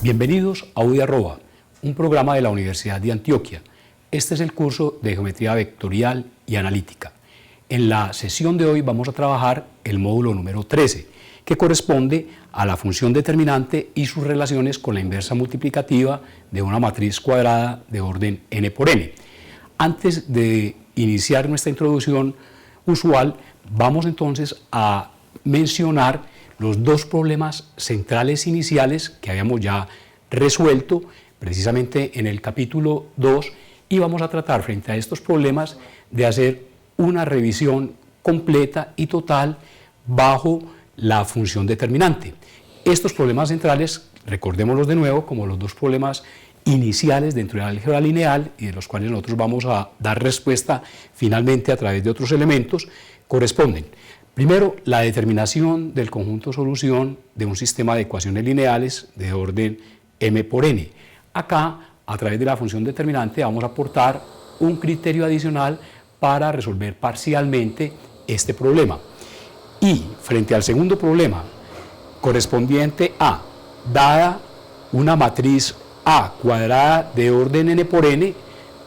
Bienvenidos a UDI Arroba, un programa de la Universidad de Antioquia. Este es el curso de Geometría Vectorial y Analítica. En la sesión de hoy vamos a trabajar el módulo número 13, que corresponde a la función determinante y sus relaciones con la inversa multiplicativa de una matriz cuadrada de orden n por n. Antes de iniciar nuestra introducción usual, vamos entonces a mencionar los dos problemas centrales iniciales que habíamos ya resuelto precisamente en el capítulo 2, y vamos a tratar frente a estos problemas de hacer una revisión completa y total bajo la función determinante. Estos problemas centrales, recordémoslos de nuevo como los dos problemas iniciales dentro de la álgebra lineal y de los cuales nosotros vamos a dar respuesta finalmente a través de otros elementos, corresponden. Primero, la determinación del conjunto solución de un sistema de ecuaciones lineales de orden m por n. Acá, a través de la función determinante, vamos a aportar un criterio adicional para resolver parcialmente este problema. Y frente al segundo problema, correspondiente a, dada una matriz A cuadrada de orden n por n,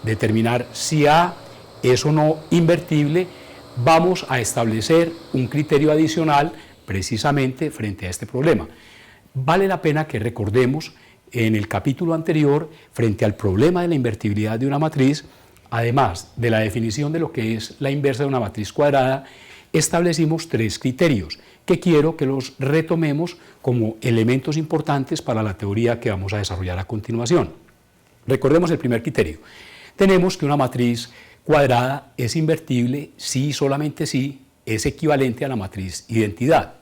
determinar si A es o no invertible, vamos a establecer un criterio adicional precisamente frente a este problema. Vale la pena que recordemos en el capítulo anterior, frente al problema de la invertibilidad de una matriz, además de la definición de lo que es la inversa de una matriz cuadrada, establecimos tres criterios que quiero que los retomemos como elementos importantes para la teoría que vamos a desarrollar a continuación. Recordemos el primer criterio. Tenemos que una matriz cuadrada es invertible si y solamente si es equivalente a la matriz identidad.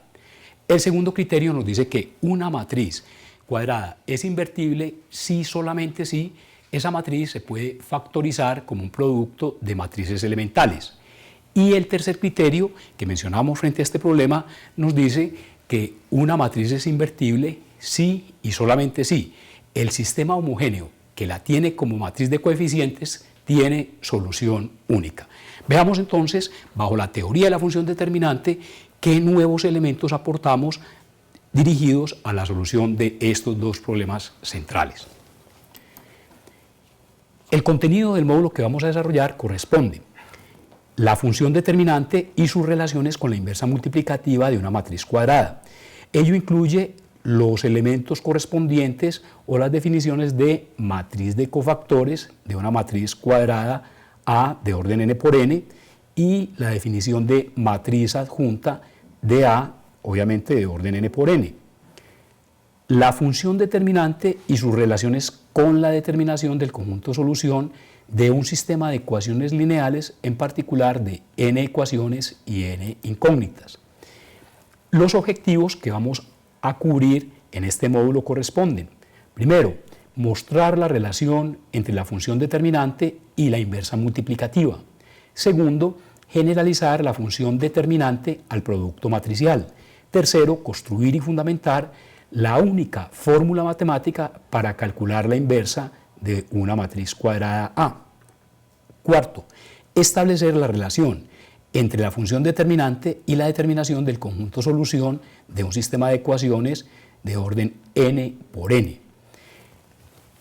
El segundo criterio nos dice que una matriz cuadrada es invertible si solamente si esa matriz se puede factorizar como un producto de matrices elementales. Y el tercer criterio que mencionamos frente a este problema nos dice que una matriz es invertible si y solamente si el sistema homogéneo que la tiene como matriz de coeficientes tiene solución única. Veamos entonces, bajo la teoría de la función determinante, qué nuevos elementos aportamos dirigidos a la solución de estos dos problemas centrales. El contenido del módulo que vamos a desarrollar corresponde la función determinante y sus relaciones con la inversa multiplicativa de una matriz cuadrada. Ello incluye los elementos correspondientes o las definiciones de matriz de cofactores de una matriz cuadrada A de orden n por n y la definición de matriz adjunta de A, obviamente de orden n por n. La función determinante y sus relaciones con la determinación del conjunto solución de un sistema de ecuaciones lineales, en particular de n ecuaciones y n incógnitas. Los objetivos que vamos a cubrir en este módulo corresponden: primero, mostrar la relación entre la función determinante y la inversa multiplicativa. Segundo, generalizar la función determinante al producto matricial. Tercero, construir y fundamentar la única fórmula matemática para calcular la inversa de una matriz cuadrada A. Cuarto, establecer la relación entre la función determinante y la determinación del conjunto solución de un sistema de ecuaciones de orden n por n.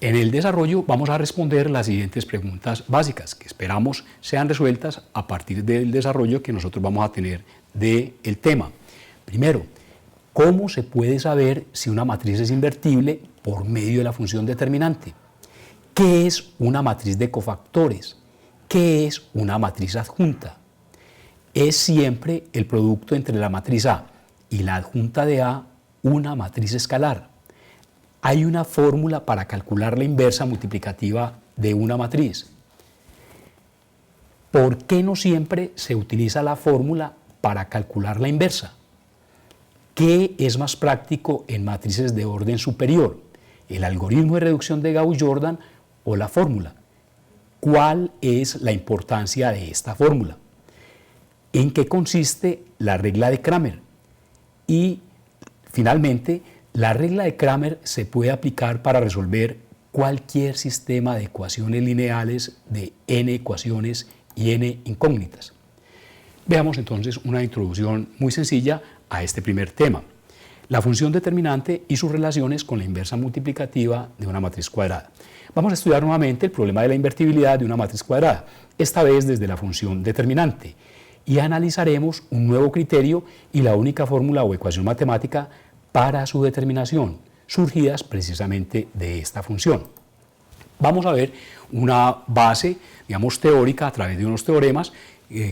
En el desarrollo vamos a responder las siguientes preguntas básicas que esperamos sean resueltas a partir del desarrollo que nosotros vamos a tener del tema. Primero, ¿cómo se puede saber si una matriz es invertible por medio de la función determinante? ¿Qué es una matriz de cofactores? ¿Qué es una matriz adjunta? Es siempre el producto entre la matriz A y la adjunta de A una matriz escalar. Hay una fórmula para calcular la inversa multiplicativa de una matriz. ¿Por qué no siempre se utiliza la fórmula para calcular la inversa? ¿Qué es más práctico en matrices de orden superior? ¿El algoritmo de reducción de Gauss-Jordan o la fórmula? ¿Cuál es la importancia de esta fórmula? ¿En qué consiste la regla de Cramer? Y finalmente, la regla de Cramer se puede aplicar para resolver cualquier sistema de ecuaciones lineales de n ecuaciones y n incógnitas. Veamos entonces una introducción muy sencilla a este primer tema. la función determinante y sus relaciones con la inversa multiplicativa de una matriz cuadrada. Vamos a estudiar nuevamente el problema de la invertibilidad de una matriz cuadrada, esta vez desde la función determinante, y analizaremos un nuevo criterio y la única fórmula o ecuación matemática para su determinación, surgidas precisamente de esta función. Vamos a ver una base, digamos, teórica a través de unos teoremas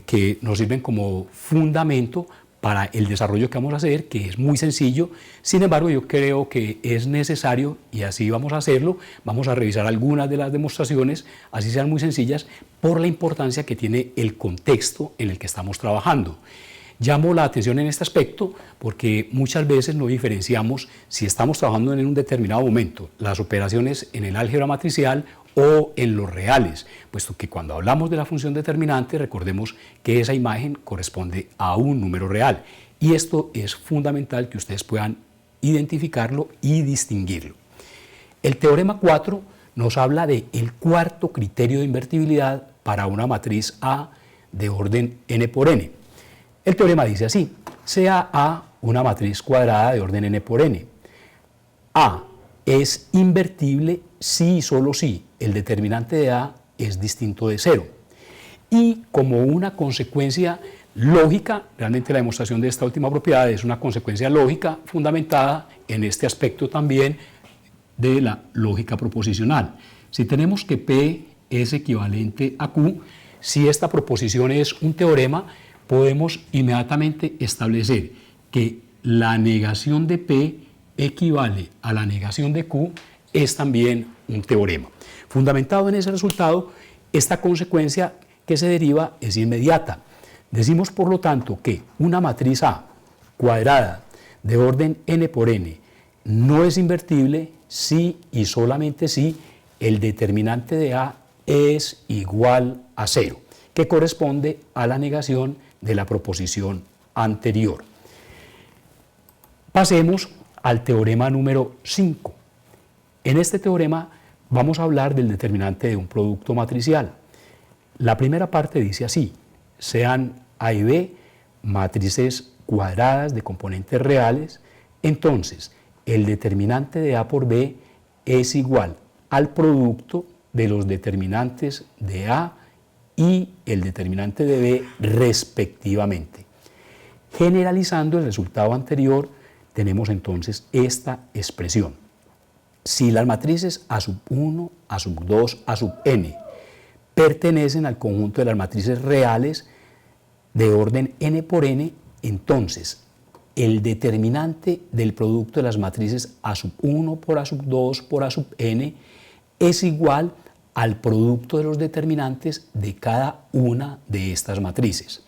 que nos sirven como fundamento para el desarrollo que vamos a hacer, que es muy sencillo. Sin embargo, yo creo que es necesario, y así vamos a hacerlo, vamos a revisar algunas de las demostraciones, así sean muy sencillas, por la importancia que tiene el contexto en el que estamos trabajando. Llamo la atención en este aspecto porque muchas veces no diferenciamos si estamos trabajando en un determinado momento las operaciones en el álgebra matricial o en los reales, puesto que cuando hablamos de la función determinante recordemos que esa imagen corresponde a un número real y esto es fundamental que ustedes puedan identificarlo y distinguirlo. El teorema 4 nos habla del cuarto criterio de invertibilidad para una matriz A de orden n por n. El teorema dice así: sea A una matriz cuadrada de orden n por n. A es invertible si y solo si el determinante de A es distinto de 0. Y como una consecuencia lógica, realmente la demostración de esta última propiedad es una consecuencia lógica fundamentada en este aspecto también de la lógica proposicional. Si tenemos que P es equivalente a Q, si esta proposición es un teorema, podemos inmediatamente establecer que la negación de P equivale a la negación de Q es también un teorema. Fundamentado en ese resultado, esta consecuencia que se deriva es inmediata. Decimos, por lo tanto, que una matriz A cuadrada de orden n por n no es invertible si y solamente si el determinante de A es igual a 0, que corresponde a la negación de la proposición anterior. Pasemos al teorema número 5. En este teorema vamos a hablar del determinante de un producto matricial. La primera parte dice así: sean A y B matrices cuadradas de componentes reales, entonces el determinante de A por B es igual al producto de los determinantes de A y el determinante de B respectivamente. Generalizando el resultado anterior, tenemos entonces esta expresión: si las matrices A sub 1, A sub 2, A sub n pertenecen al conjunto de las matrices reales de orden n por n, entonces el determinante del producto de las matrices A sub 1 por A sub 2 por A sub n es igual al producto de los determinantes de cada una de estas matrices.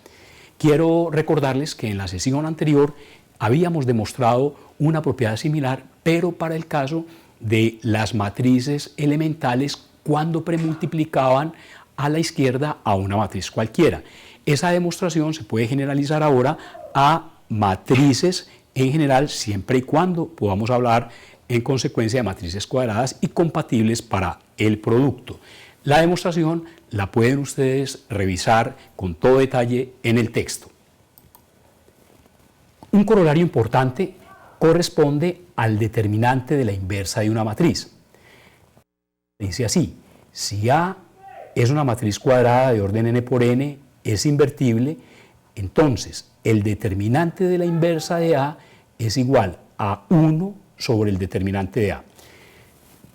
Quiero recordarles que en la sesión anterior habíamos demostrado una propiedad similar, pero para el caso de las matrices elementales cuando premultiplicaban a la izquierda a una matriz cualquiera. Esa demostración se puede generalizar ahora a matrices en general, siempre y cuando podamos hablar en consecuencia de matrices cuadradas y compatibles para el producto. La demostración la pueden ustedes revisar con todo detalle en el texto. Un corolario importante corresponde al determinante de la inversa de una matriz. Dice así: si A es una matriz cuadrada de orden n por n, es invertible, entonces el determinante de la inversa de A es igual a 1 sobre el determinante de A.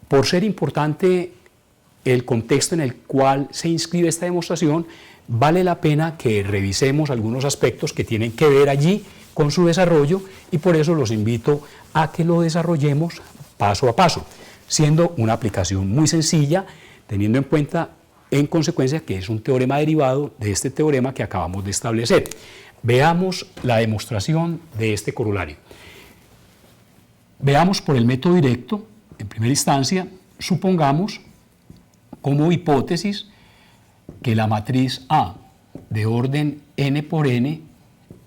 Por ser importante el contexto en el cual se inscribe esta demostración, vale la pena que revisemos algunos aspectos que tienen que ver allí con su desarrollo y por eso los invito a que lo desarrollemos paso a paso, siendo una aplicación muy sencilla, teniendo en cuenta en consecuencia que es un teorema derivado de este teorema que acabamos de establecer. Veamos la demostración de este corolario. Veamos por el método directo, en primera instancia, supongamos como hipótesis que la matriz A de orden n por n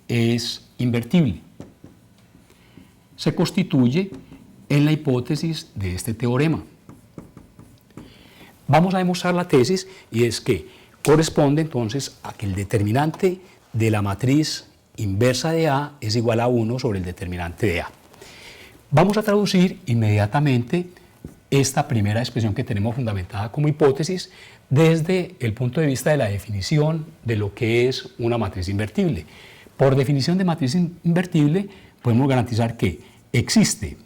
es invertible. Se constituye en la hipótesis de este teorema. Vamos a demostrar la tesis y es que corresponde entonces a que el determinante de la matriz inversa de A es igual a 1 sobre el determinante de A. Vamos a traducir inmediatamente esta primera expresión que tenemos fundamentada como hipótesis desde el punto de vista de la definición de lo que es una matriz invertible. Por definición de matriz invertible, podemos garantizar que existe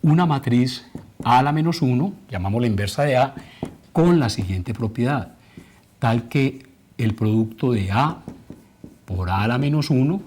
una matriz A a la menos 1, llamamos la inversa de A, con la siguiente propiedad, tal que el producto de A por A a la menos 1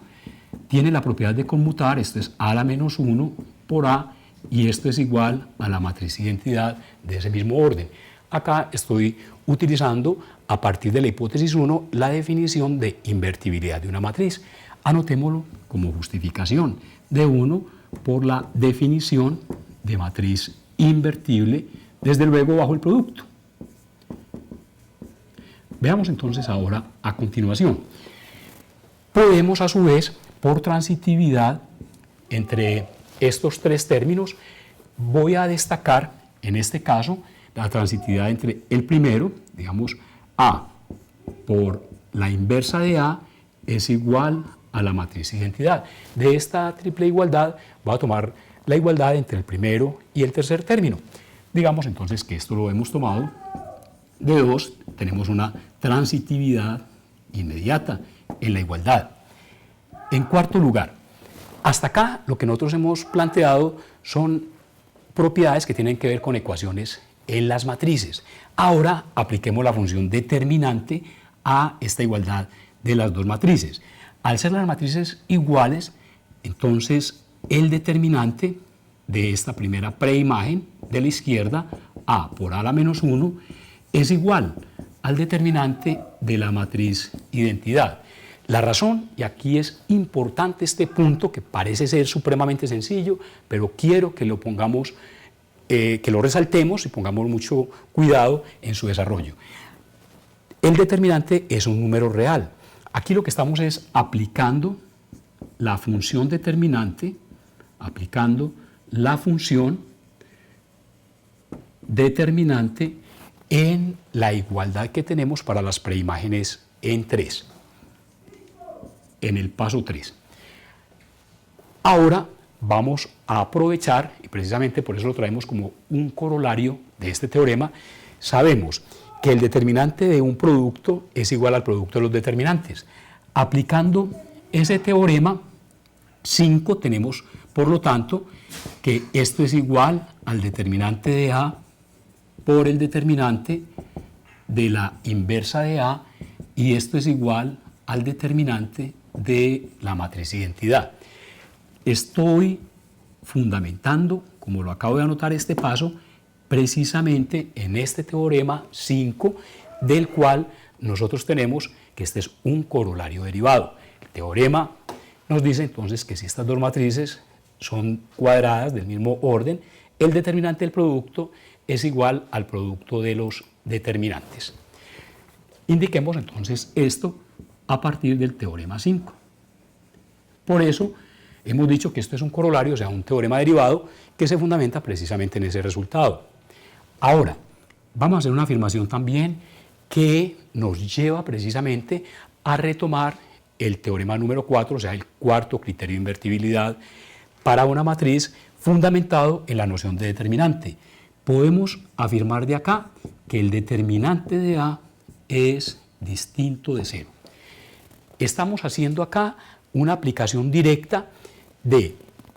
tiene la propiedad de conmutar, esto es A a la menos 1 por A, y esto es igual a la matriz identidad de ese mismo orden. Acá estoy utilizando, a partir de la hipótesis 1, la definición de invertibilidad de una matriz. Anotémoslo como justificación de 1 por la definición de matriz invertible, desde luego bajo el producto. Veamos entonces ahora a continuación. Podemos a su vez, por transitividad entre estos tres términos, voy a destacar en este caso la transitividad entre el primero, digamos A por la inversa de A es igual a la matriz identidad. De esta triple igualdad voy a tomar la igualdad entre el primero y el tercer término. Digamos entonces que esto lo hemos tomado de 2, tenemos una transitividad inmediata en la igualdad. En cuarto lugar, hasta acá lo que nosotros hemos planteado son propiedades que tienen que ver con ecuaciones en las matrices. Ahora apliquemos la función determinante a esta igualdad de las dos matrices. Al ser las matrices iguales, entonces el determinante de esta primera preimagen de la izquierda, A por A a la menos 1, es igual al determinante de la matriz identidad. La razón, y aquí es importante este punto que parece ser supremamente sencillo, pero quiero que lo pongamos, que lo resaltemos y pongamos mucho cuidado en su desarrollo. El determinante es un número real. Aquí lo que estamos es aplicando la función determinante, aplicando la función determinante en la igualdad que tenemos para las preimágenes en 3, en el paso 3. Ahora vamos a aprovechar, y precisamente por eso lo traemos como un corolario de este teorema, sabemos que el determinante de un producto es igual al producto de los determinantes. Aplicando ese teorema 5 tenemos, por lo tanto, que esto es igual al determinante de A por el determinante de la inversa de A, y esto es igual al determinante de la matriz identidad. Estoy fundamentando, como lo acabo de anotar este paso, precisamente en este teorema 5, del cual nosotros tenemos que este es un corolario derivado. El teorema nos dice entonces que si estas dos matrices son cuadradas del mismo orden, el determinante del producto es igual al producto de los determinantes. Indiquemos entonces esto a partir del teorema 5. Por eso hemos dicho que esto es un corolario, o sea, un teorema derivado que se fundamenta precisamente en ese resultado. Ahora, vamos a hacer una afirmación también que nos lleva precisamente a retomar el teorema número 4, o sea, el cuarto criterio de invertibilidad para una matriz fundamentado en la noción de determinante. Podemos afirmar de acá que el determinante de A es distinto de 0. Estamos haciendo acá una aplicación directa de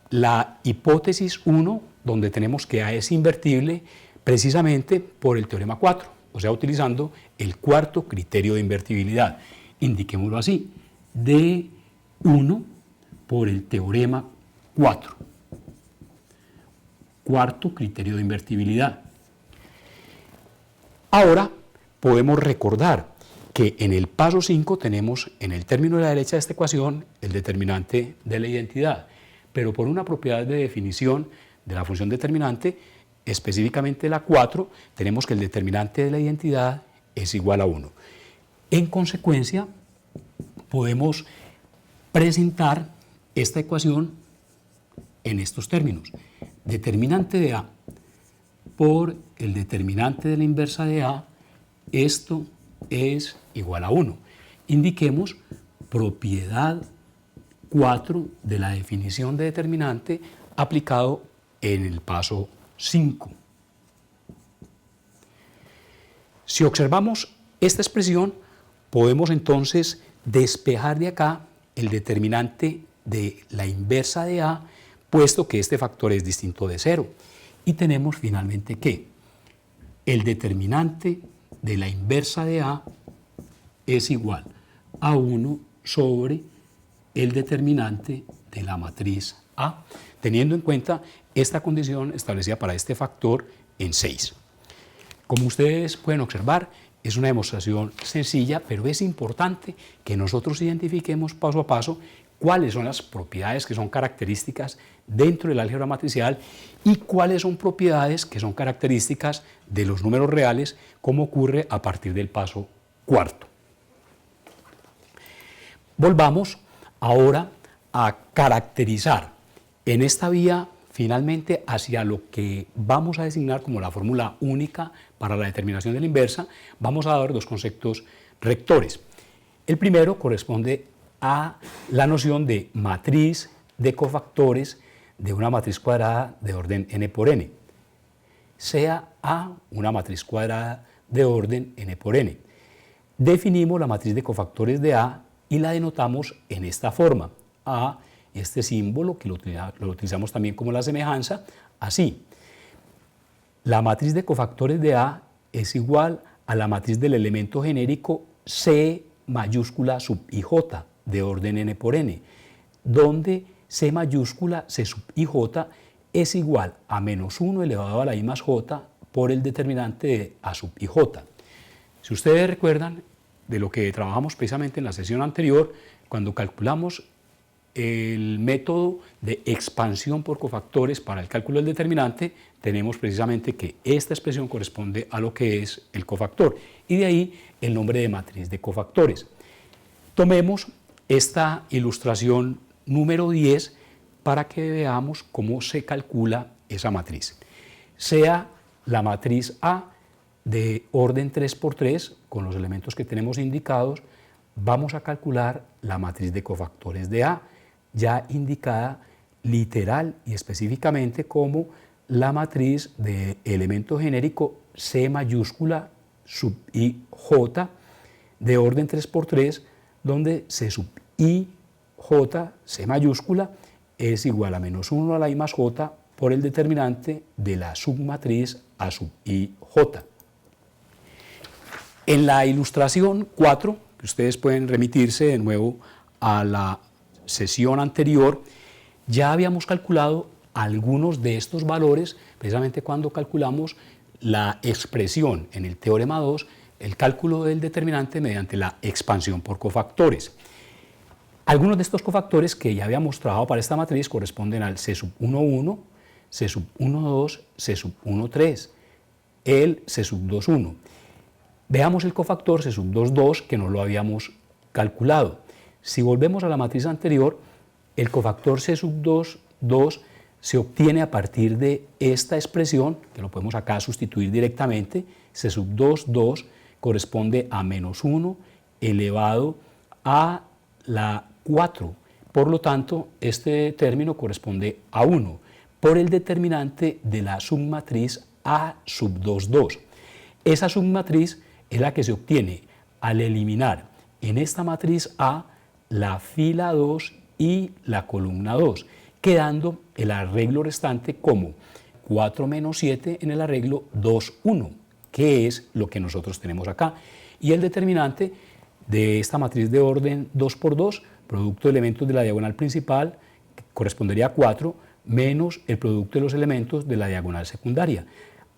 la hipótesis 1, donde tenemos que A es invertible, precisamente por el teorema 4, o sea, utilizando el cuarto criterio de invertibilidad. Indiquémoslo así, D1 por el teorema 4, cuarto criterio de invertibilidad. Ahora podemos recordar que en el paso 5 tenemos en el término de la derecha de esta ecuación el determinante de la identidad, pero por una propiedad de definición de la función determinante, específicamente la 4, tenemos que el determinante de la identidad es igual a 1. En consecuencia, podemos presentar esta ecuación en estos términos. Determinante de A por el determinante de la inversa de A, esto es igual a 1. Indiquemos propiedad 4 de la definición de determinante aplicado en el paso 5. Si observamos esta expresión, podemos entonces despejar de acá el determinante de la inversa de A, puesto que este factor es distinto de 0. Y tenemos finalmente que el determinante de la inversa de A es igual a 1 sobre el determinante de la matriz A, teniendo en cuenta esta condición establecida para este factor en 6. Como ustedes pueden observar, es una demostración sencilla, pero es importante que nosotros identifiquemos paso a paso cuáles son las propiedades que son características dentro del álgebra matricial y cuáles son propiedades que son características de los números reales, como ocurre a partir del paso 4. Volvamos ahora a caracterizar en esta vía finalmente hacia lo que vamos a designar como la fórmula única para la determinación de la inversa. Vamos a dar dos conceptos rectores. El primero corresponde a la noción de matriz de cofactores de una matriz cuadrada de orden n por n, sea A una matriz cuadrada de orden n por n. Definimos la matriz de cofactores de A y la denotamos en esta forma. A, este símbolo que lo utilizamos también como la semejanza, así. La matriz de cofactores de A es igual a la matriz del elemento genérico C mayúscula sub ij de orden n por n, donde C mayúscula C sub ij es igual a menos 1 elevado a la I más j por el determinante de A sub ij. Si ustedes recuerdan de lo que trabajamos precisamente en la sesión anterior, cuando calculamos el método de expansión por cofactores para el cálculo del determinante, tenemos precisamente que esta expresión corresponde a lo que es el cofactor, y de ahí el nombre de matriz de cofactores. Tomemos esta ilustración número 10 para que veamos cómo se calcula esa matriz. Sea la matriz A de orden 3×3, con los elementos que tenemos indicados, vamos a calcular la matriz de cofactores de A, ya indicada literal y específicamente como la matriz de elemento genérico C mayúscula sub ij de orden 3×3, donde C sub ij, C mayúscula, es igual a menos 1 a la I más j por el determinante de la submatriz A sub ij. En la ilustración 4, que ustedes pueden remitirse de nuevo a la sesión anterior, ya habíamos calculado algunos de estos valores precisamente cuando calculamos la expresión en el teorema 2, el cálculo del determinante mediante la expansión por cofactores. Algunos de estos cofactores que ya habíamos trabajado para esta matriz corresponden al C sub 1,1, C sub 1,2, C sub 1,3, el C sub 2,1. Veamos el cofactor C sub 2,2 que no lo habíamos calculado. Si volvemos a la matriz anterior, el cofactor C sub 2,2 se obtiene a partir de esta expresión, que lo podemos acá sustituir directamente. C sub 2,2 corresponde a menos 1 elevado a la 4. Por lo tanto, este término corresponde a 1 por el determinante de la submatriz A sub 2,2. Esa submatriz es la que se obtiene al eliminar en esta matriz A la fila 2 y la columna 2, quedando el arreglo restante como 4 menos 7 en el arreglo 2, 1, que es lo que nosotros tenemos acá. Y el determinante de esta matriz de orden 2×2, producto de elementos de la diagonal principal, correspondería a 4, menos el producto de los elementos de la diagonal secundaria.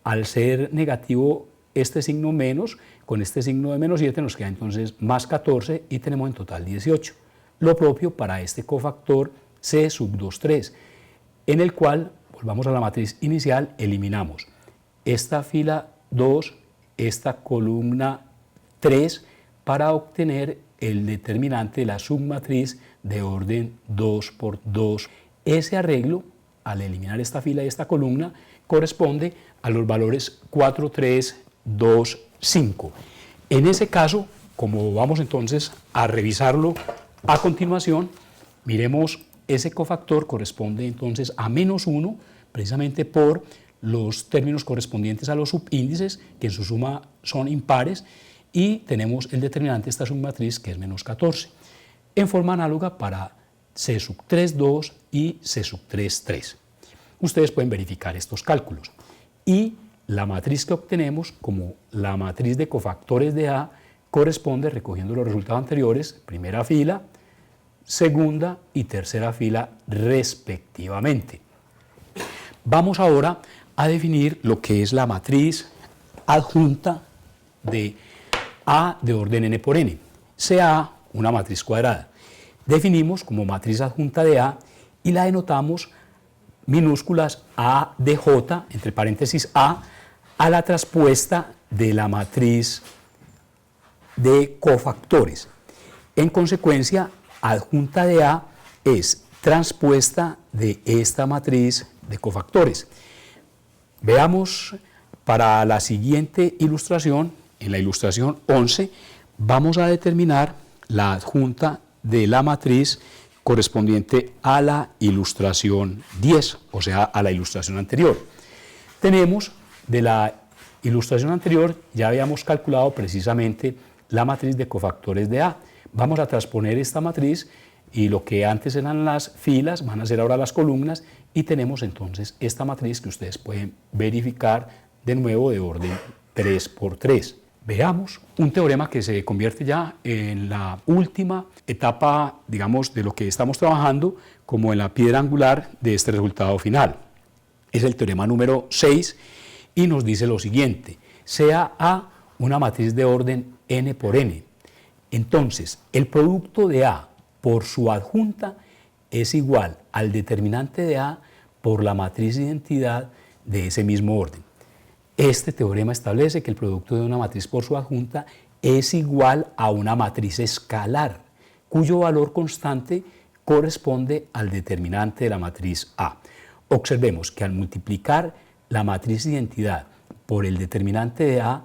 Al ser negativo este signo menos, con este signo de menos 7 nos queda entonces más 14 y tenemos en total 18. Lo propio para este cofactor C sub 2,3, en el cual, volvamos a la matriz inicial, eliminamos esta fila 2, esta columna 3, para obtener el determinante de la submatriz de orden 2×2. Ese arreglo, al eliminar esta fila y esta columna, corresponde a los valores 4, 3, 2, 5. En ese caso, como vamos entonces a revisarlo a continuación, miremos ese cofactor corresponde entonces a -1, precisamente por los términos correspondientes a los subíndices, que en su suma son impares, y tenemos el determinante de esta submatriz, que es -14, en forma análoga para C sub 3, 2 y C sub 3, 3. Ustedes pueden verificar estos cálculos. Y la matriz que obtenemos como la matriz de cofactores de A corresponde, recogiendo los resultados anteriores, primera fila, segunda y tercera fila respectivamente. Vamos ahora a definir lo que es la matriz adjunta de A de orden n por n. Sea una matriz cuadrada. Definimos como matriz adjunta de A y la denotamos minúsculas A de J, entre paréntesis A la traspuesta de la matriz de cofactores. En consecuencia, adjunta de A es transpuesta de esta matriz de cofactores. Veamos para la siguiente ilustración, en la ilustración 11, vamos a determinar la adjunta de la matriz correspondiente a la ilustración 10, o sea, a la ilustración anterior. Tenemos de la ilustración anterior, ya habíamos calculado precisamente la matriz de cofactores de A. Vamos a transponer esta matriz y lo que antes eran las filas van a ser ahora las columnas y tenemos entonces esta matriz que ustedes pueden verificar de nuevo de orden 3 por 3. Veamos un teorema que se convierte ya en la última etapa, digamos, de lo que estamos trabajando como en la piedra angular de este resultado final. Es el teorema número 6 y nos dice lo siguiente: sea A una matriz de orden n por n. Entonces, el producto de A por su adjunta es igual al determinante de A por la matriz de identidad de ese mismo orden. Este teorema establece que el producto de una matriz por su adjunta es igual a una matriz escalar, cuyo valor constante corresponde al determinante de la matriz A. Observemos que al multiplicar la matriz de identidad por el determinante de A,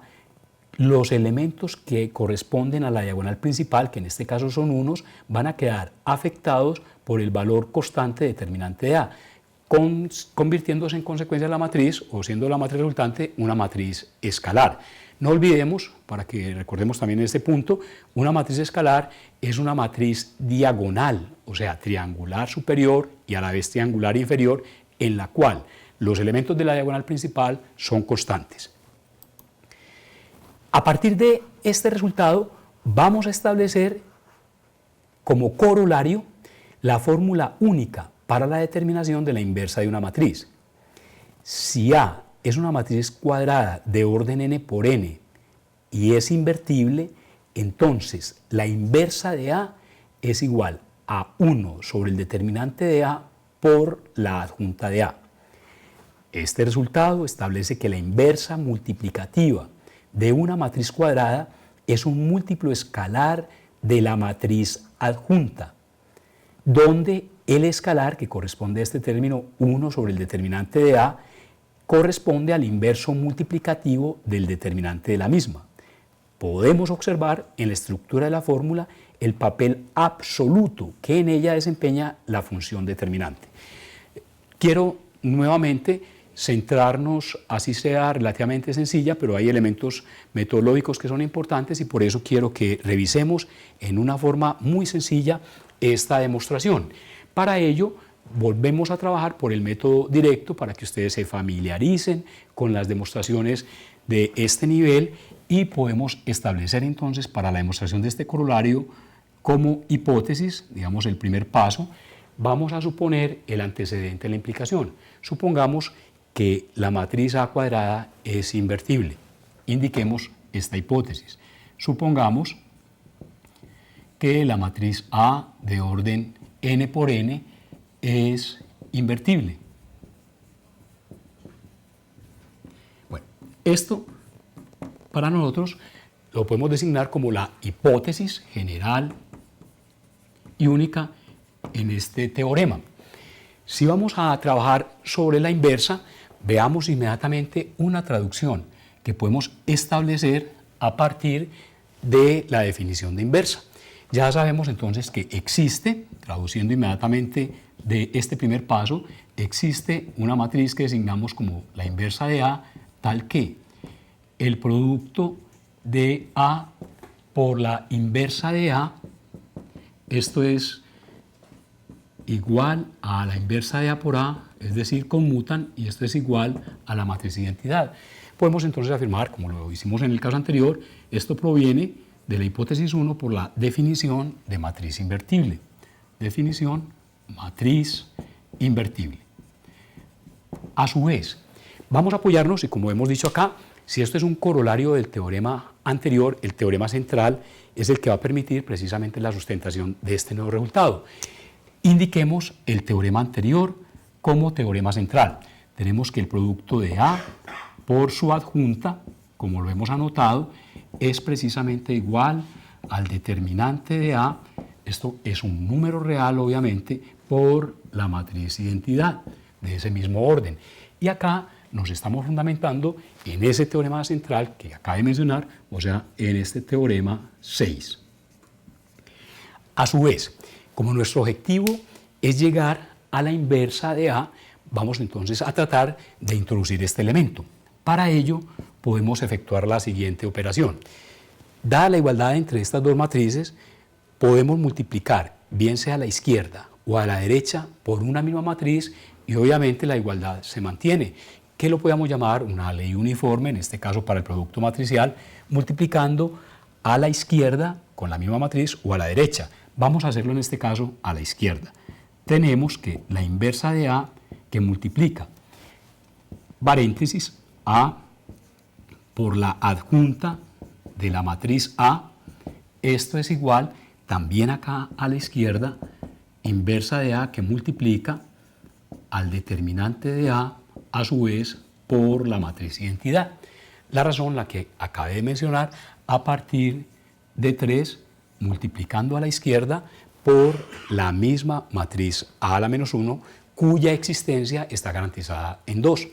los elementos que corresponden a la diagonal principal, que en este caso son unos, van a quedar afectados por el valor constante determinante de A, convirtiéndose en consecuencia la matriz, o siendo la matriz resultante, una matriz escalar. No olvidemos, para que recordemos también este punto, una matriz escalar es una matriz diagonal, o sea, triangular superior y a la vez triangular inferior, en la cual los elementos de la diagonal principal son constantes. A partir de este resultado, vamos a establecer como corolario la fórmula única para la determinación de la inversa de una matriz. Si A es una matriz cuadrada de orden n por n y es invertible, entonces la inversa de A es igual a 1 sobre el determinante de A por la adjunta de A. Este resultado establece que la inversa multiplicativa de una matriz cuadrada es un múltiplo escalar de la matriz adjunta, donde el escalar, que corresponde a este término 1 sobre el determinante de A, corresponde al inverso multiplicativo del determinante de la misma. Podemos observar en la estructura de la fórmula el papel absoluto que en ella desempeña la función determinante. Quiero nuevamente centrarnos, así sea relativamente sencilla, pero hay elementos metodológicos que son importantes y por eso quiero que revisemos en una forma muy sencilla esta demostración. Para ello, volvemos a trabajar por el método directo para que ustedes se familiaricen con las demostraciones de este nivel y podemos establecer entonces para la demostración de este corolario como hipótesis, digamos el primer paso, vamos a suponer el antecedente de la implicación. Supongamos que la matriz A cuadrada es invertible. Indiquemos esta hipótesis. Supongamos que la matriz A de orden n por n es invertible. Bueno, esto para nosotros lo podemos designar como la hipótesis general y única en este teorema. Si vamos a trabajar sobre la inversa, veamos inmediatamente una traducción que podemos establecer a partir de la definición de inversa. Ya sabemos entonces que existe, traduciendo inmediatamente de este primer paso, existe una matriz que designamos como la inversa de A, tal que el producto de A por la inversa de A, esto es igual a la inversa de A por A, es decir, conmutan, y esto es igual a la matriz de identidad. Podemos entonces afirmar, como lo hicimos en el caso anterior, esto proviene de la hipótesis 1 por la definición de matriz invertible. Definición, matriz invertible. A su vez, vamos a apoyarnos, y como hemos dicho acá, si esto es un corolario del teorema anterior, el teorema central es el que va a permitir precisamente la sustentación de este nuevo resultado. Indiquemos el teorema anterior como teorema central. Tenemos que el producto de A por su adjunta, como lo hemos anotado, es precisamente igual al determinante de A, esto es un número real obviamente, por la matriz identidad de ese mismo orden. Y acá nos estamos fundamentando en ese teorema central que acabo de mencionar, o sea, en este teorema 6. A su vez, como nuestro objetivo es llegar a la inversa de A, vamos entonces a tratar de introducir este elemento. Para ello, podemos efectuar la siguiente operación. Dada la igualdad entre estas dos matrices, podemos multiplicar, bien sea a la izquierda o a la derecha, por una misma matriz y obviamente la igualdad se mantiene, que lo podemos llamar una ley uniforme, en este caso para el producto matricial, multiplicando a la izquierda con la misma matriz o a la derecha. Vamos a hacerlo en este caso a la izquierda. Tenemos que la inversa de A que multiplica, paréntesis, A por la adjunta de la matriz A, esto es igual también acá a la izquierda, inversa de A que multiplica al determinante de A su vez por la matriz identidad. La razón la que acabé de mencionar, a partir de 3 multiplicando a la izquierda por la misma matriz A a la menos 1, cuya existencia está garantizada en 2.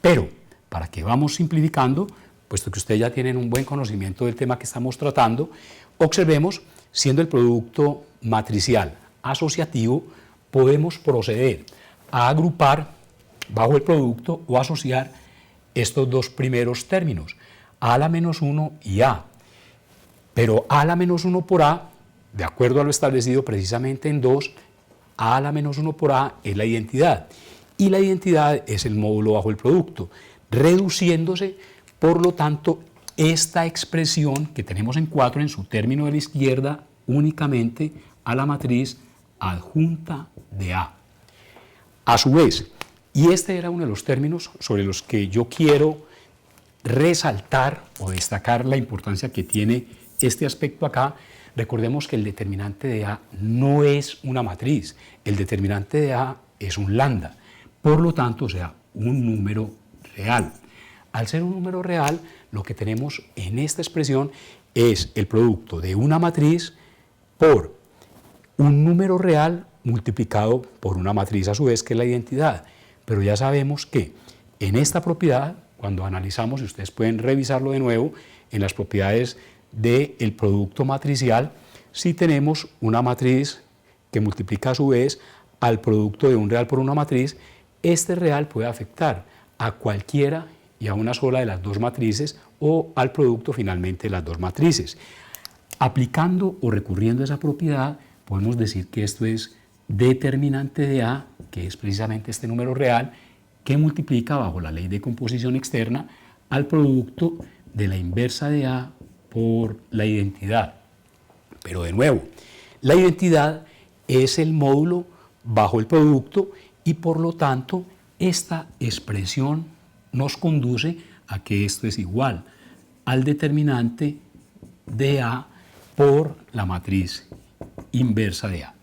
Pero, para que vamos simplificando, puesto que ustedes ya tienen un buen conocimiento del tema que estamos tratando, observemos, siendo el producto matricial asociativo, podemos proceder a agrupar bajo el producto o asociar estos dos primeros términos, A a la menos 1 y A. Pero A a la menos 1 por A, de acuerdo a lo establecido precisamente en 2, A a la menos 1 por A es la identidad, y la identidad es el módulo bajo el producto, reduciéndose, por lo tanto, esta expresión que tenemos en 4 en su término de la izquierda únicamente a la matriz adjunta de A. A su vez, y este era uno de los términos sobre los que yo quiero resaltar o destacar la importancia que tiene este aspecto acá, recordemos que el determinante de A no es una matriz, el determinante de A es un lambda, por lo tanto, o sea, un número real. Al ser un número real, lo que tenemos en esta expresión es el producto de una matriz por un número real multiplicado por una matriz a su vez, que es la identidad. Pero ya sabemos que en esta propiedad, cuando analizamos, y ustedes pueden revisarlo de nuevo, en las propiedades del producto matricial, si tenemos una matriz que multiplica a su vez al producto de un real por una matriz, este real puede afectar a cualquiera y a una sola de las dos matrices o al producto finalmente de las dos matrices. Aplicando o recurriendo a esa propiedad, podemos decir que esto es determinante de A, que es precisamente este número real, que multiplica bajo la ley de composición externa al producto de la inversa de A por la identidad. Pero de nuevo, la identidad es el módulo bajo el producto y por lo tanto esta expresión nos conduce a que esto es igual al determinante de A por la matriz inversa de A.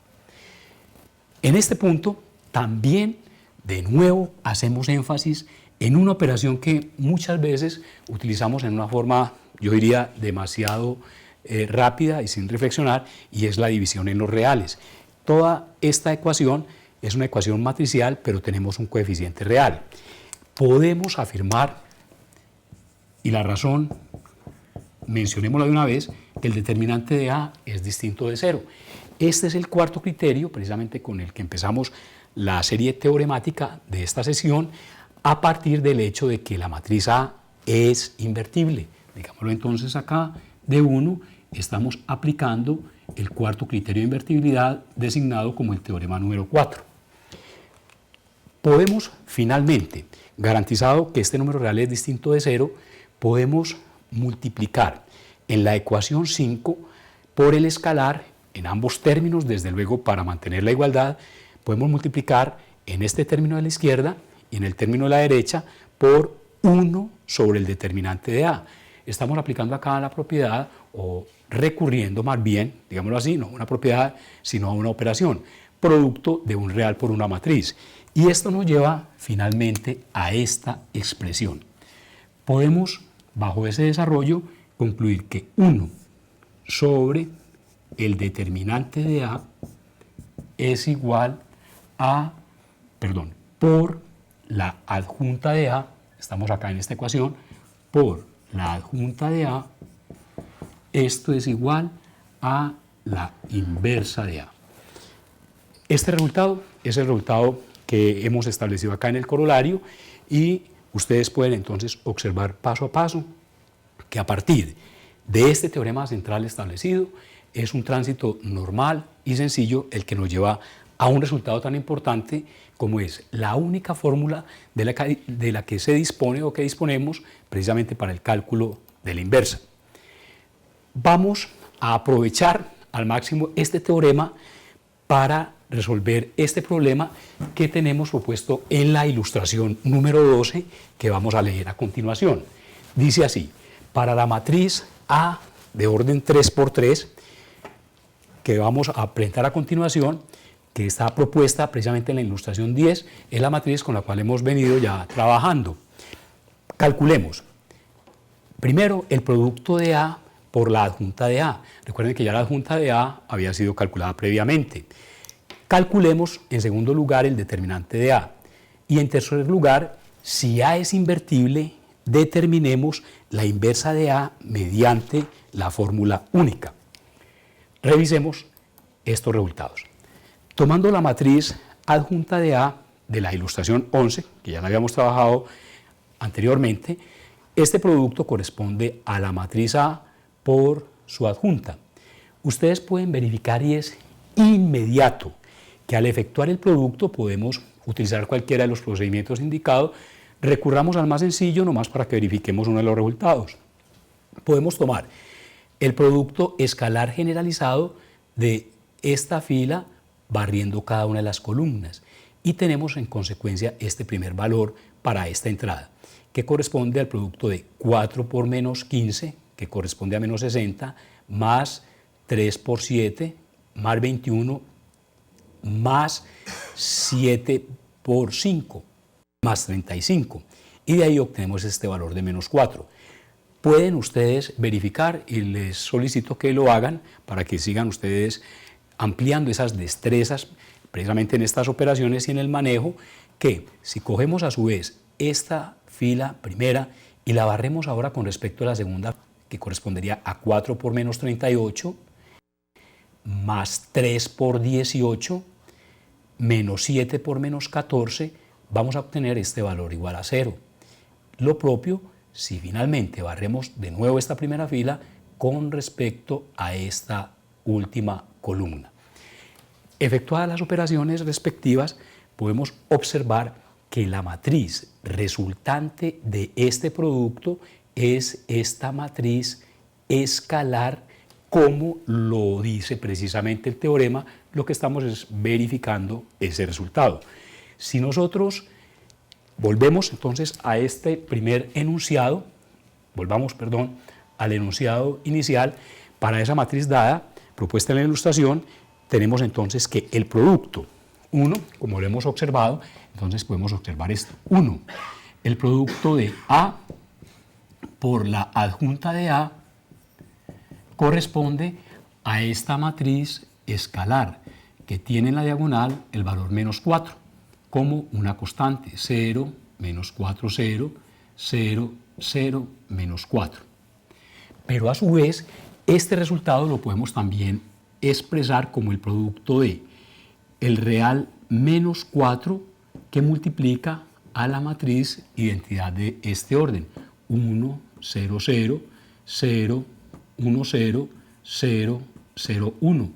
En este punto también de nuevo hacemos énfasis en una operación que muchas veces utilizamos en una forma, yo diría, demasiado rápida y sin reflexionar, y es la división en los reales. Toda esta ecuación es una ecuación matricial, pero tenemos un coeficiente real. Podemos afirmar, y la razón, mencionémosla de una vez, que el determinante de A es distinto de 0. Este es el cuarto criterio, precisamente con el que empezamos la serie teoremática de esta sesión, a partir del hecho de que la matriz A es invertible. Digámoslo entonces acá, de 1, estamos aplicando el cuarto criterio de invertibilidad designado como el teorema número 4. Podemos finalmente, garantizado que este número real es distinto de 0, podemos multiplicar en la ecuación 5 por el escalar en ambos términos, desde luego para mantener la igualdad, podemos multiplicar en este término de la izquierda y en el término de la derecha por 1 sobre el determinante de A. Estamos aplicando acá la propiedad o recurriendo más bien, digámoslo así, no a una propiedad, sino a una operación, producto de un real por una matriz. Y esto nos lleva finalmente a esta expresión. Podemos, bajo ese desarrollo, concluir que 1 sobre el determinante de A es igual a, por la adjunta de A, estamos acá en esta ecuación, por la adjunta de A, esto es igual a la inversa de A. Este resultado es el resultado que hemos establecido acá en el corolario y ustedes pueden entonces observar paso a paso que a partir de este teorema central establecido es un tránsito normal y sencillo el que nos lleva a un resultado tan importante como es la única fórmula de la que se dispone o que disponemos precisamente para el cálculo de la inversa. Vamos a aprovechar al máximo este teorema para resolver este problema que tenemos propuesto en la ilustración número 12 que vamos a leer a continuación. Dice así: para la matriz A de orden 3×3 que vamos a presentar a continuación, que está propuesta precisamente en la ilustración 10, es la matriz con la cual hemos venido ya trabajando. Calculemos primero el producto de A por la adjunta de A. Recuerden que ya la adjunta de A había sido calculada previamente. Calculemos en segundo lugar el determinante de A. Y en tercer lugar, si A es invertible, determinemos la inversa de A mediante la fórmula única. Revisemos estos resultados. Tomando la matriz adjunta de A de la ilustración 11, que ya la habíamos trabajado anteriormente, este producto corresponde a la matriz A por su adjunta. Ustedes pueden verificar y es inmediato que al efectuar el producto podemos utilizar cualquiera de los procedimientos indicados. Recurramos al más sencillo nomás para que verifiquemos uno de los resultados. Podemos tomar el producto escalar generalizado de esta fila barriendo cada una de las columnas y tenemos en consecuencia este primer valor para esta entrada, que corresponde al producto de 4 por menos 15, que corresponde a menos 60, más 3 por 7, más 21, más 7 por 5, más 35. Y de ahí obtenemos este valor de menos 4. Pueden ustedes verificar y les solicito que lo hagan para que sigan ustedes ampliando esas destrezas precisamente en estas operaciones y en el manejo, que si cogemos a su vez esta fila primera y la barremos ahora con respecto a la segunda, que correspondería a 4 por menos 38, más 3 por 18, menos 7 por menos 14, vamos a obtener este valor igual a 0. Lo propio si finalmente barremos de nuevo esta primera fila con respecto a esta última columna. Efectuadas las operaciones respectivas, podemos observar que la matriz resultante de este producto es esta matriz escalar, como lo dice precisamente el teorema. Lo que estamos es verificando ese resultado. Si nosotros volvemos entonces a este primer enunciado, al enunciado inicial, para esa matriz dada, propuesta en la ilustración, tenemos entonces que el producto 1, como lo hemos observado, entonces podemos observar esto, 1, el producto de A por la adjunta de A corresponde a esta matriz escalar, que tiene en la diagonal el valor menos 4, como una constante, 0, menos 4, 0, 0, 0, menos 4. Pero a su vez, este resultado lo podemos también expresar como el producto de el real menos 4 que multiplica a la matriz identidad de este orden. 1, 0, 0, 0, 1, 0, 0, 0, 1.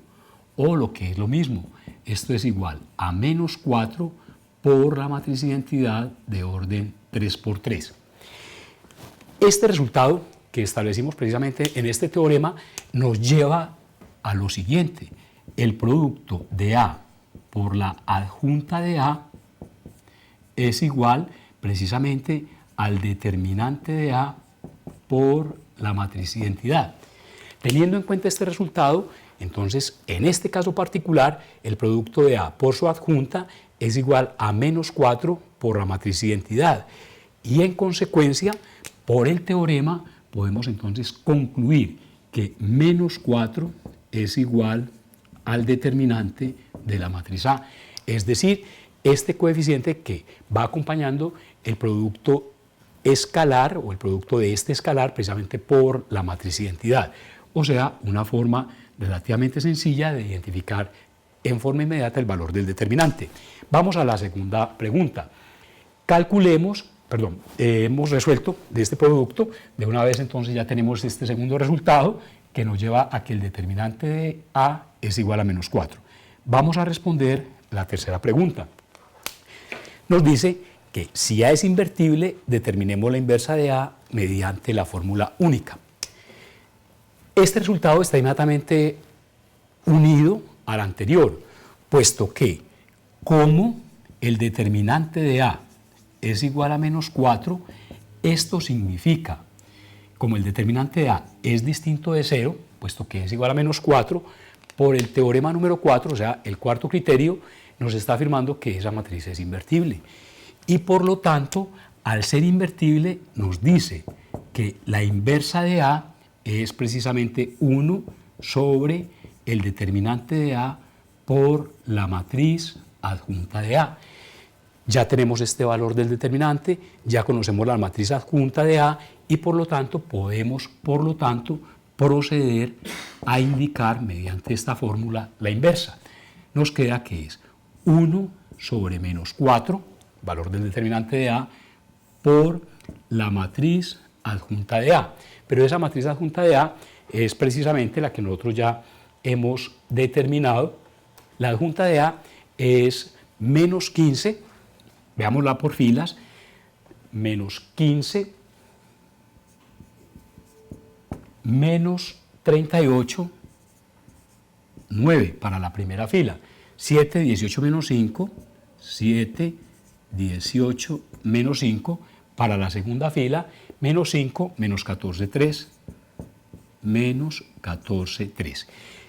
O lo que es lo mismo, esto es igual a menos 4 por la matriz identidad de orden 3 por 3. Este resultado que establecimos precisamente en este teorema nos lleva a lo siguiente. El producto de A por la adjunta de A es igual precisamente al determinante de A por la matriz identidad. Teniendo en cuenta este resultado, entonces, en este caso particular, el producto de A por su adjunta es igual a menos 4 por la matriz identidad. Y en consecuencia, por el teorema, podemos entonces concluir que menos 4 es igual al determinante de la matriz A. Es decir, este coeficiente que va acompañando el producto escalar o el producto de este escalar precisamente por la matriz identidad. O sea, una forma relativamente sencilla de identificar en forma inmediata el valor del determinante. Vamos a la segunda pregunta. Hemos resuelto de este producto, de una vez entonces ya tenemos este segundo resultado que nos lleva a que el determinante de A es igual a menos 4. Vamos a responder la tercera pregunta. Nos dice que si A es invertible, determinemos la inversa de A mediante la fórmula única. Este resultado está inmediatamente unido al anterior, puesto que como el determinante de A es igual a menos 4, esto significa, como el determinante de A es distinto de 0, puesto que es igual a menos 4, por el teorema número 4, o sea, el cuarto criterio, nos está afirmando que esa matriz es invertible. Y por lo tanto, al ser invertible, nos dice que la inversa de A es precisamente 1 sobre el determinante de A por la matriz adjunta de A. Ya tenemos este valor del determinante, ya conocemos la matriz adjunta de A y por lo tanto podemos proceder a indicar mediante esta fórmula la inversa. Nos queda que es 1 sobre menos 4, valor del determinante de A, por la matriz adjunta de A. Pero esa matriz adjunta de A es precisamente la que nosotros ya hemos determinado. La adjunta de A es menos 15, veámosla por filas, menos 15, menos 38, 9 para la primera fila, 7, 18 menos 5, 7, 18 menos 5 para la segunda fila, menos 5, menos 14, 3, menos 14, 3.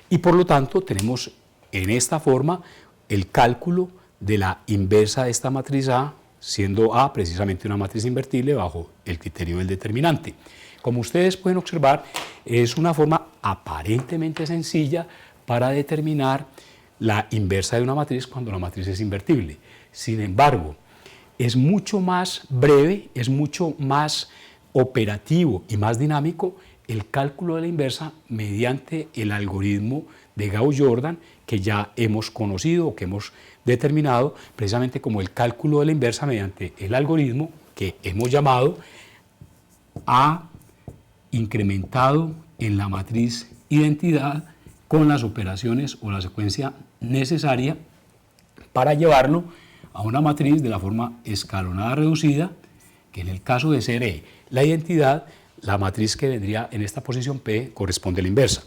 Y por lo tanto tenemos en esta forma el cálculo de la inversa de esta matriz A, siendo A precisamente una matriz invertible bajo el criterio del determinante. Como ustedes pueden observar, es una forma aparentemente sencilla para determinar la inversa de una matriz cuando la matriz es invertible. Sin embargo, es mucho más breve, es mucho más operativo y más dinámico el cálculo de la inversa mediante el algoritmo de Gauss-Jordan que ya hemos conocido o que hemos determinado precisamente como el cálculo de la inversa mediante el algoritmo que hemos llamado A incrementado en la matriz identidad con las operaciones o la secuencia necesaria para llevarlo a una matriz de la forma escalonada reducida, que en el caso de ser E, la identidad, la matriz que vendría en esta posición P corresponde a la inversa.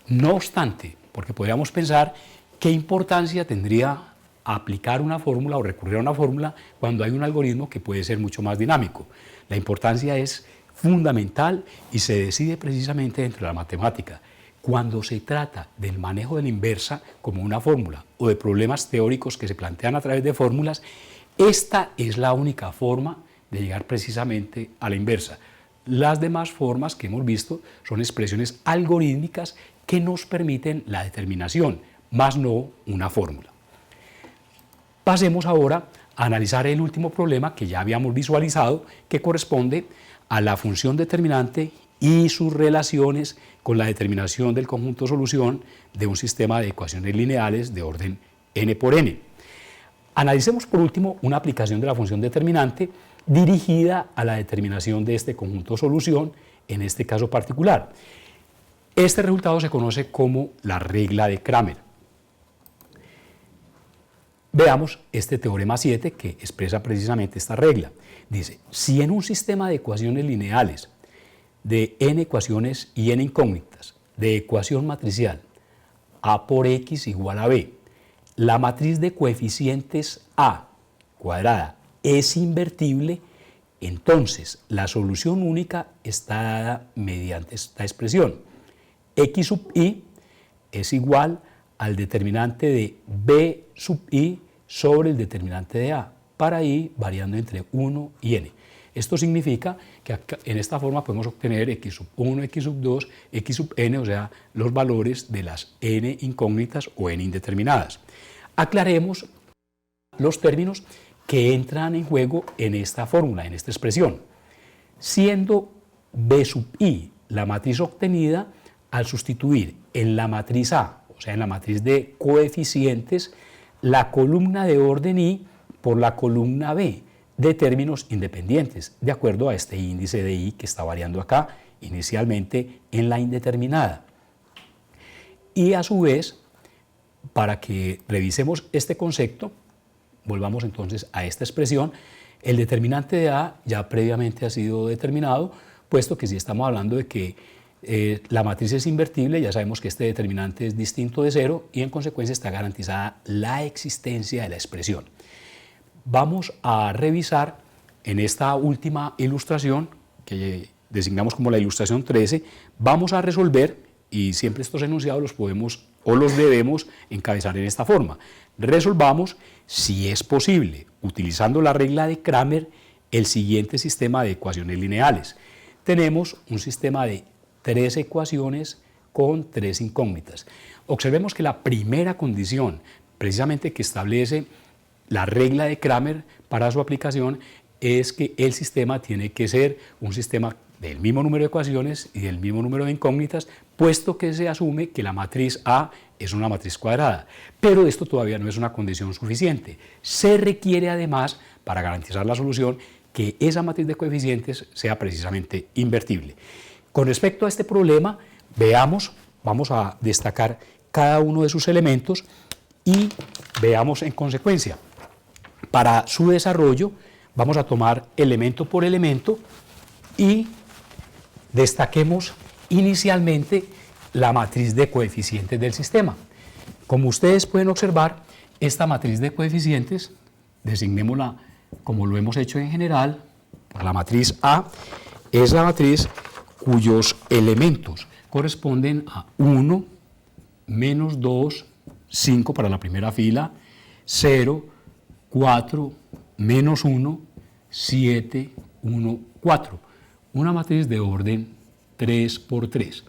No obstante, porque podríamos pensar qué importancia tendría aplicar una fórmula o recurrir a una fórmula cuando hay un algoritmo que puede ser mucho más dinámico. La importancia es fundamental y se decide precisamente dentro de la matemática. Cuando se trata del manejo de la inversa como una fórmula o de problemas teóricos que se plantean a través de fórmulas, esta es la única forma de llegar precisamente a la inversa. Las demás formas que hemos visto son expresiones algorítmicas que nos permiten la determinación, más no una fórmula. Pasemos ahora a analizar el último problema que ya habíamos visualizado, que corresponde a la función determinante y sus relaciones con la determinación del conjunto solución de un sistema de ecuaciones lineales de orden n por n. Analicemos por último una aplicación de la función determinante dirigida a la determinación de este conjunto solución en este caso particular. Este resultado se conoce como la regla de Cramer. Veamos este teorema 7 que expresa precisamente esta regla. Dice, si en un sistema de ecuaciones lineales de n ecuaciones y n incógnitas de ecuación matricial a por x igual a b, la matriz de coeficientes a cuadrada es invertible, entonces la solución única está dada mediante esta expresión. X sub i es igual al determinante de b sub i sobre el determinante de a, para i variando entre 1 y n. Esto significa que en esta forma podemos obtener x sub 1, x sub 2, x sub n, o sea, los valores de las n incógnitas o n indeterminadas. Aclaremos los términos que entran en juego en esta fórmula, en esta expresión. Siendo b sub i la matriz obtenida, al sustituir en la matriz A, o sea, en la matriz de coeficientes, la columna de orden I por la columna B de términos independientes, de acuerdo a este índice de I que está variando acá, inicialmente en la indeterminada. Y a su vez, para que revisemos este concepto, volvamos entonces a esta expresión, el determinante de A ya previamente ha sido determinado, puesto que si estamos hablando de que la matriz es invertible, ya sabemos que este determinante es distinto de 0 y en consecuencia está garantizada la existencia de la expresión. Vamos a revisar en esta última ilustración, que designamos como la ilustración 13, vamos a resolver, y siempre estos enunciados los podemos o los debemos encabezar en esta forma. Resolvamos, si es posible, utilizando la regla de Cramer, el siguiente sistema de ecuaciones lineales. Tenemos un sistema de 3 ecuaciones con 3 incógnitas. Observemos que la primera condición, precisamente que establece la regla de Cramer para su aplicación, es que el sistema tiene que ser un sistema del mismo número de ecuaciones y del mismo número de incógnitas, puesto que se asume que la matriz A es una matriz cuadrada. Pero esto todavía no es una condición suficiente. Se requiere además, para garantizar la solución, que esa matriz de coeficientes sea precisamente invertible. Con respecto a este problema, veamos, vamos a destacar cada uno de sus elementos y veamos en consecuencia. Para su desarrollo vamos a tomar elemento por elemento y destaquemos inicialmente la matriz de coeficientes del sistema. Como ustedes pueden observar, esta matriz de coeficientes, designémosla como lo hemos hecho en general, para la matriz A, es la matriz cuyos elementos corresponden a 1, menos 2, 5 para la primera fila, 0, 4, menos 1, 7, 1, 4. Una matriz de orden 3 por 3.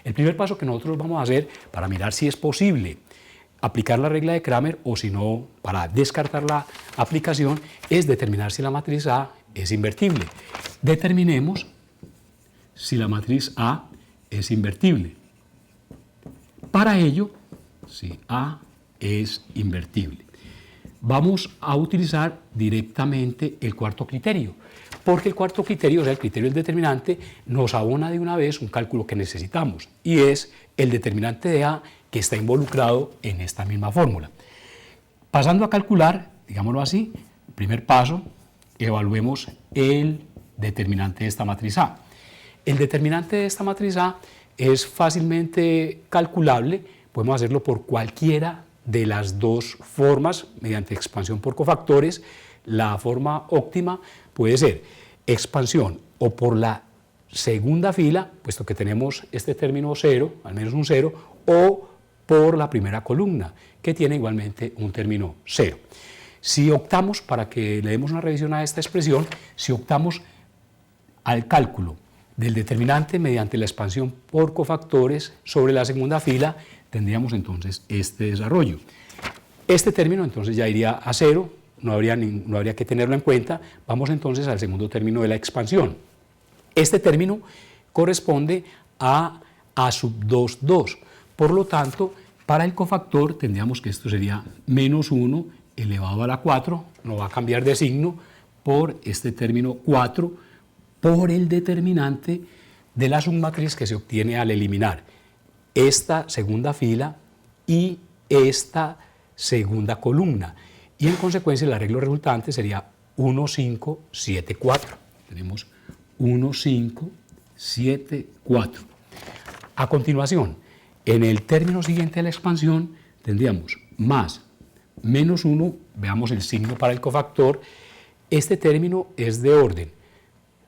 El primer paso que nosotros vamos a hacer para mirar si es posible aplicar la regla de Cramer o si no, para descartar la aplicación, es determinar si la matriz A es invertible. Determinemos si la matriz A es invertible. Para ello, si A es invertible, vamos a utilizar directamente el cuarto criterio, porque el cuarto criterio, o sea, el criterio del determinante, nos abona de una vez un cálculo que necesitamos, y es el determinante de A que está involucrado en esta misma fórmula. Pasando a calcular, digámoslo así, primer paso, evaluemos el determinante de esta matriz A. El determinante de esta matriz A es fácilmente calculable, podemos hacerlo por cualquiera de las dos formas, mediante expansión por cofactores. La forma óptima puede ser expansión o por la segunda fila, puesto que tenemos este término 0, al menos un 0, o por la primera columna, que tiene igualmente un término 0. Si optamos, para que le demos una revisión a esta expresión, si optamos al cálculo del determinante mediante la expansión por cofactores sobre la segunda fila, tendríamos entonces este desarrollo. Este término entonces ya iría a 0, no habría que tenerlo en cuenta. Vamos entonces al segundo término de la expansión. Este término corresponde a A sub 2, 2. Por lo tanto, para el cofactor tendríamos que esto sería menos 1 elevado a la 4, no va a cambiar de signo, por este término 4, por el determinante de la submatriz que se obtiene al eliminar esta segunda fila y esta segunda columna. Y en consecuencia el arreglo resultante sería 1, 5, 7, 4. Tenemos 1, 5, 7, 4. A continuación, en el término siguiente de la expansión tendríamos más menos 1, veamos el signo para el cofactor. Este término es de orden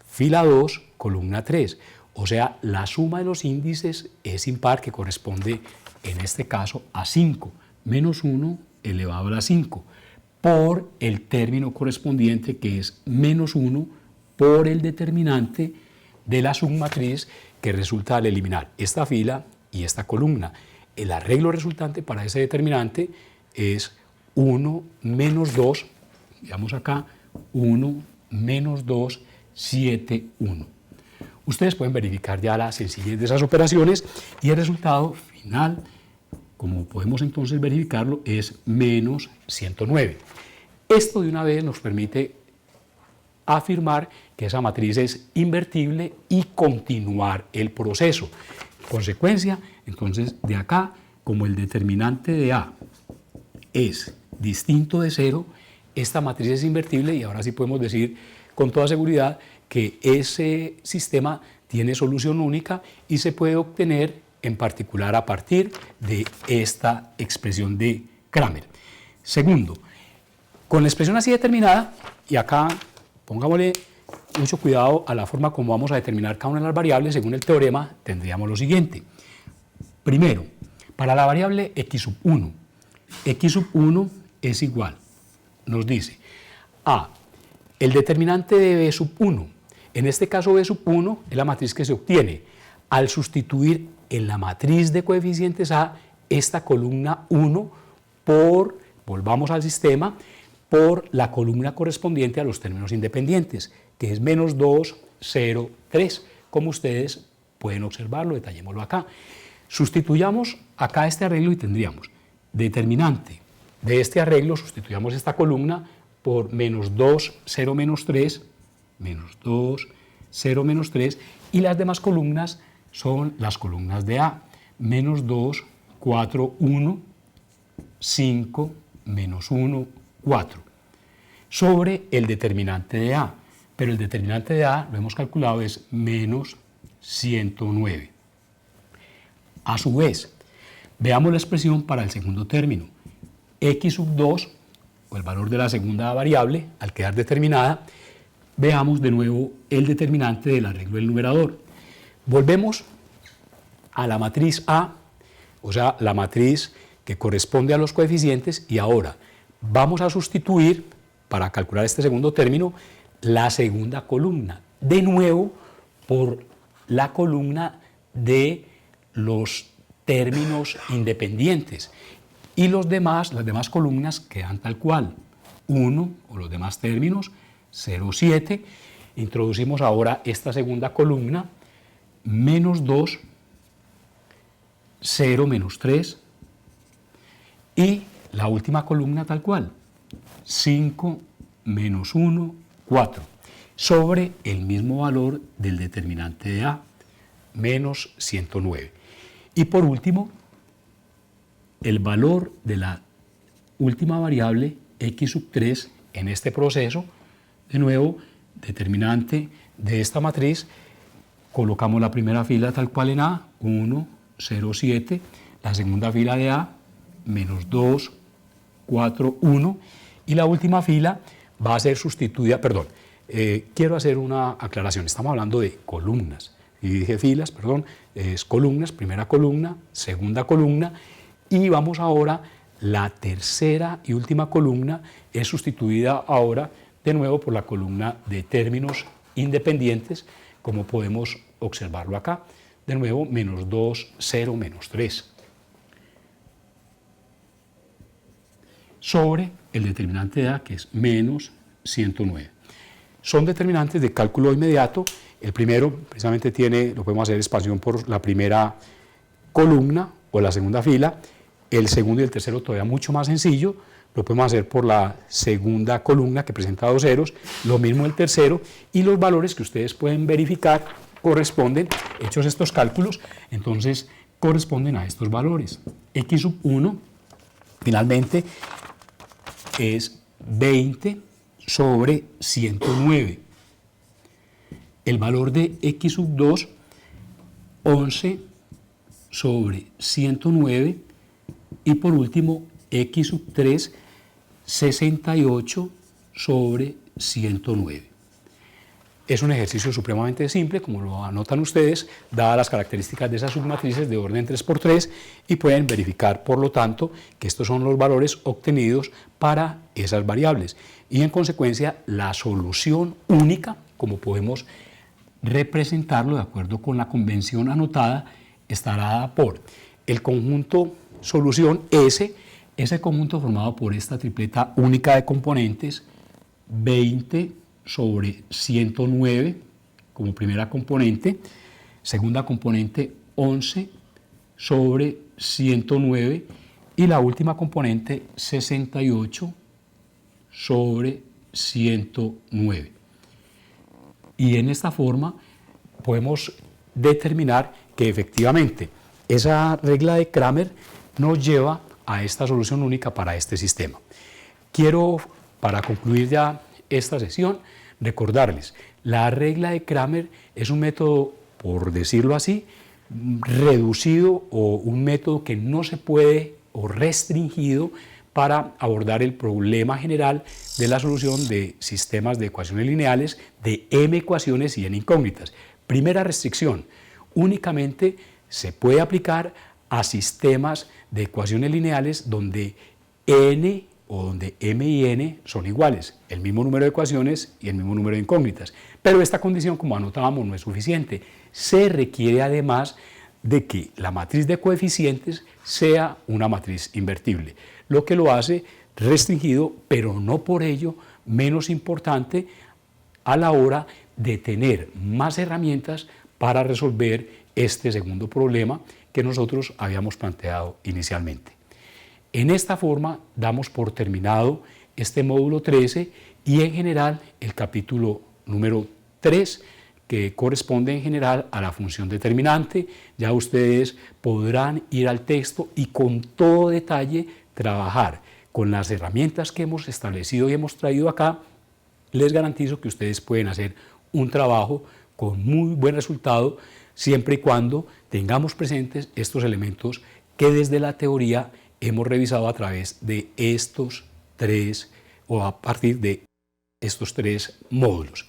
fila 2, columna 3. O sea, la suma de los índices es impar, que corresponde en este caso a 5. Menos 1 elevado a la 5. Por el término correspondiente, que es menos 1 por el determinante de la submatriz que resulta al eliminar esta fila y esta columna. El arreglo resultante para ese determinante es 1 menos 2, digamos acá, 1 menos 2, 7, 1. Ustedes pueden verificar ya la sencillez de esas operaciones y el resultado final, como podemos entonces verificarlo, es menos 109. Esto de una vez nos permite afirmar que esa matriz es invertible y continuar el proceso. En consecuencia, entonces, de acá, como el determinante de A es distinto de 0, esta matriz es invertible y ahora sí podemos decir con toda seguridad que ese sistema tiene solución única y se puede obtener en particular a partir de esta expresión de Cramer. Segundo, con la expresión así determinada, y acá pongámosle mucho cuidado a la forma como vamos a determinar cada una de las variables, según el teorema tendríamos lo siguiente. Primero, para la variable x sub 1 es igual, nos dice, a el determinante de b sub 1, en este caso b sub 1 es la matriz que se obtiene al sustituir en la matriz de coeficientes A esta columna 1 por, volvamos al sistema, por la columna correspondiente a los términos independientes, que es menos 2, 0, 3, como ustedes pueden observarlo, detallémoslo acá. Sustituyamos acá este arreglo y tendríamos determinante de este arreglo, sustituyamos esta columna por menos 2, 0, menos 3, menos 2, 0, menos 3, y las demás columnas son las columnas de A, menos 2, 4, 1, 5, menos 1, 4, sobre el determinante de A, pero el determinante de A, lo hemos calculado, es menos 109. A su vez, veamos la expresión para el segundo término, x sub 2, o el valor de la segunda variable, al quedar determinada, veamos de nuevo el determinante del arreglo del numerador. Volvemos a la matriz A, o sea, la matriz que corresponde a los coeficientes, y ahora vamos a sustituir, para calcular este segundo término, la segunda columna, de nuevo por la columna de los términos independientes. Y las demás columnas quedan tal cual, 1, o los demás términos, 0, 7. Introducimos ahora esta segunda columna, menos 2, 0, menos 3, y la última columna tal cual, 5, menos 1, 4, sobre el mismo valor del determinante de A, menos 109. Y por último, el valor de la última variable, x sub 3, en este proceso, de nuevo, determinante de esta matriz, colocamos la primera fila tal cual en A, 1, 0, 7, la segunda fila de A, menos 2, 4, 1, y la última fila va a ser sustituida, perdón, quiero hacer una aclaración, estamos hablando de columnas, y dije filas, perdón, es columnas, primera columna, segunda columna, y vamos ahora, la tercera y última columna es sustituida ahora de nuevo por la columna de términos independientes, como podemos observarlo acá, de nuevo, menos 2, 0, menos 3. Sobre el determinante de A, que es menos 109. Son determinantes de cálculo inmediato El primero precisamente lo podemos hacer expansión por la primera columna o la segunda fila. El segundo y el tercero todavía mucho más sencillo, lo podemos hacer por la segunda columna que presenta 2 ceros, lo mismo el tercero, y los valores que ustedes pueden verificar corresponden, hechos estos cálculos, entonces corresponden a estos valores. X sub 1 finalmente es 20 sobre 109. El valor de X sub 2, 11 sobre 109. Y por último, X sub 3, 68 sobre 109. Es un ejercicio supremamente simple, como lo anotan ustedes, dadas las características de esas submatrices de orden 3×3, y pueden verificar, por lo tanto, que estos son los valores obtenidos para esas variables. Y en consecuencia, la solución única, como podemos representarlo de acuerdo con la convención anotada, estará dada por el conjunto solución S, ese conjunto formado por esta tripleta única de componentes, 20 sobre 109 como primera componente, segunda componente 11 sobre 109 y la última componente 68 sobre 109. Y en esta forma podemos determinar que efectivamente esa regla de Cramer nos lleva a esta solución única para este sistema. Quiero, para concluir ya esta sesión, recordarles, la regla de Cramer es un método, por decirlo así, reducido o un método que no se puede o restringido para abordar el problema general de la solución de sistemas de ecuaciones lineales de m ecuaciones y n incógnitas. Primera restricción, únicamente se puede aplicar a sistemas de ecuaciones lineales donde n o donde m y n son iguales, el mismo número de ecuaciones y el mismo número de incógnitas. Pero esta condición, como anotábamos, no es suficiente. Se requiere además de que la matriz de coeficientes sea una matriz invertible, lo que lo hace restringido, pero no por ello menos importante a la hora de tener más herramientas para resolver este segundo problema que nosotros habíamos planteado inicialmente. En esta forma damos por terminado este módulo 13 y en general el capítulo número 3, que corresponde en general a la función determinante. Ya ustedes podrán ir al texto y con todo detalle trabajar con las herramientas que hemos establecido y hemos traído acá. Les garantizo que ustedes pueden hacer un trabajo con muy buen resultado siempre y cuando tengamos presentes estos elementos que desde la teoría hemos revisado a través de estos tres o a partir de estos 3 módulos.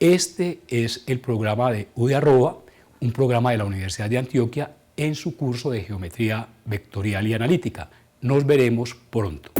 Este es el programa de UDE-Arroba, un programa de la Universidad de Antioquia en su curso de Geometría Vectorial y Analítica. Nos veremos pronto.